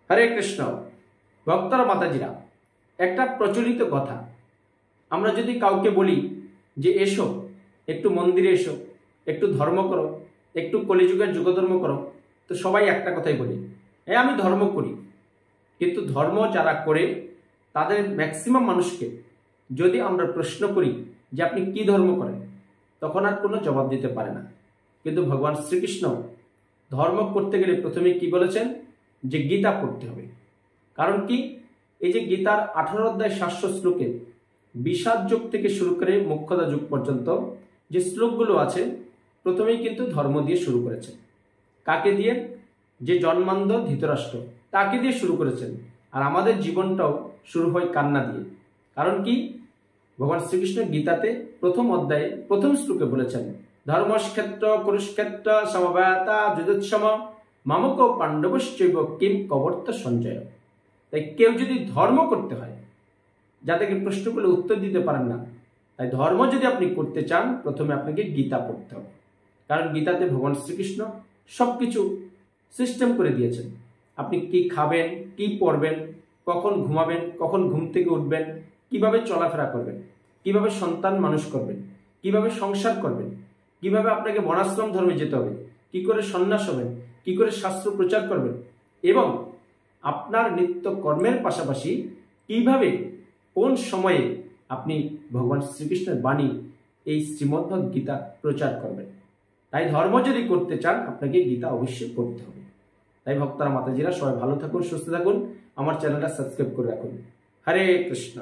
হরে কৃষ্ণ। ভক্তরা মাতাজিরা, একটা প্রচলিত কথা, আমরা যদি কাউকে বলি যে এসো একটু মন্দিরে এসো, একটু ধর্ম করো, একটু কলিযুগের যুগধর্ম করো, তো সবাই একটা কথাই বলি, আমি ধর্ম করি। কিন্তু ধর্ম যারা করে তাদের ম্যাক্সিমাম মানুষকে যদি আমরা প্রশ্ন করি যে আপনি কি ধর্ম করেন, তখন আর কোনো জবাব দিতে পারে না। কিন্তু ভগবান শ্রীকৃষ্ণ ধর্ম করতে গেলে প্রথমে কি বলেছেন, যে গীতা পড়তে হবে। কারণ কি, এই যে গীতার 18 অধ্যায় 700 শ্লোকে বিষাদ যুগ থেকে শুরু করে মোক্ষদা যুগ পর্যন্ত যে শ্লোকগুলো আছে, প্রথমেই কিন্তু ধর্ম দিয়ে শুরু করেছেন। কাকে দিয়ে? যে জন্মান্ধ ধৃতরাষ্ট্র, তাকে দিয়ে শুরু করেছেন। আর আমাদের জীবনটাও শুরু হয় কান্না দিয়ে। কারণ কি, ভগবান শ্রীকৃষ্ণ গীতাতে প্রথম অধ্যায়ে প্রথম শ্লোকে বলেছেন, ধর্মক্ষেত্র কুরুক্ষেত্র সমবেতা যুদ্ধোৎসম মামক পাণ্ডবশ্চৈব কিম কবর্ত সঞ্জয়। তাই কেউ যদি ধর্ম করতে হয়, যাদেরকে প্রশ্ন করলে উত্তর দিতে পারেন না, তাই ধর্ম যদি আপনি করতে চান, প্রথমে আপনাকে গীতা পড়তে হবে। কারণ গীতাতে ভগবান শ্রীকৃষ্ণ সবকিছু সিস্টেম করে দিয়েছেন। আপনি কি খাবেন, কি পড়বেন, কখন ঘুমাবেন, কখন ঘুম থেকে উঠবেন, কিভাবে চলাফেরা করবেন, কিভাবে সন্তান মানুষ করবেন, কিভাবে সংসার করবেন, কিভাবে আপনাকে বনাশ্রম ধর্মে যেতে হবে, কি করে সন্ন্যাস হবেন, কি করে শাস্ত্র প্রচার করবেন, এবং আপনার নিত্য কর্মের পাশাপাশি কিভাবে কোন সময়ে আপনি ভগবান শ্রীকৃষ্ণের বাণী এই শ্রীমদ্ভগবদ গীতা প্রচার করবেন। তাই ধর্ম যদি করতে চান, আপনাকে গীতা অবশ্যই পড়তে হবে। তাই ভক্তরা মাতাজিরা সবাই ভালো থাকুন, সুস্থ থাকুন, আমার চ্যানেলটা সাবস্ক্রাইব করে রাখুন। হরে কৃষ্ণ।